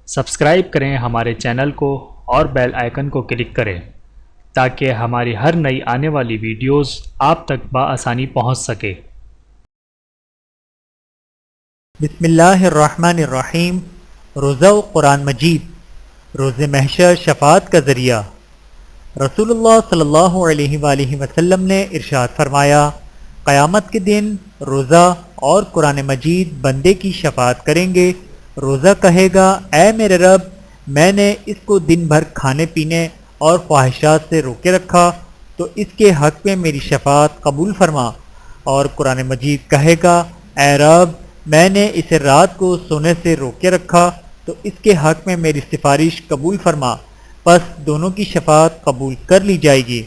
Subscribe کریں ہمارے channel کو اور بیل آئیکن کو کلک کریں تاکہ ہماری ہر نئی آنے والی ویڈیوز آپ تک بآسانی پہنچ سکے۔ بسم اللہ الرحمن الرحیم۔ روزہ و قرآن مجید، روز محشر شفاعت کا ذریعہ۔ رسول اللہ صلی اللہ علیہ وآلہ وسلم نے ارشاد فرمایا، قیامت کے دن روزہ اور قرآن مجید بندے کی شفاعت کریں گے۔ روزہ کہے گا، اے میرے رب، میں نے اس کو دن بھر کھانے پینے اور خواہشات سے روکے رکھا تو اس کے حق میں میری شفاعت قبول فرما۔ اور قرآن مجید کہے گا، اے رب، میں نے اسے رات کو سونے سے روکے رکھا تو اس کے حق میں میری سفارش قبول فرما۔ پس دونوں کی شفاعت قبول کر لی جائے گی۔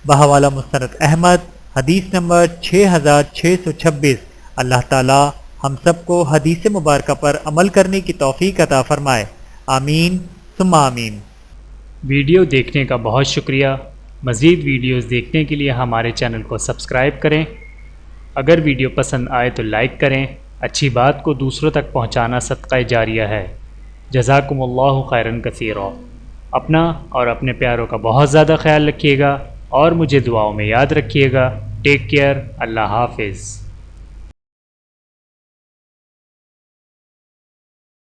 بحوالہ مستند احمد، حدیث نمبر 6626۔ اللہ تعالی ہم سب کو حدیث مبارکہ پر عمل کرنے کی توفیق عطا فرمائے، آمین ثم آمین۔ ویڈیو دیکھنے کا بہت شکریہ۔ مزید ویڈیوز دیکھنے کے لیے ہمارے چینل کو سبسکرائب کریں۔ اگر ویڈیو پسند آئے تو لائک کریں۔ اچھی بات کو دوسروں تک پہنچانا صدقہ جاریہ ہے۔ جزاکم اللہ خیرا کثیرا۔ اپنا اور اپنے پیاروں کا بہت زیادہ خیال رکھیے گا اور مجھے دعاؤں میں یاد رکھیے گا۔ Take care. اللہ حافظ۔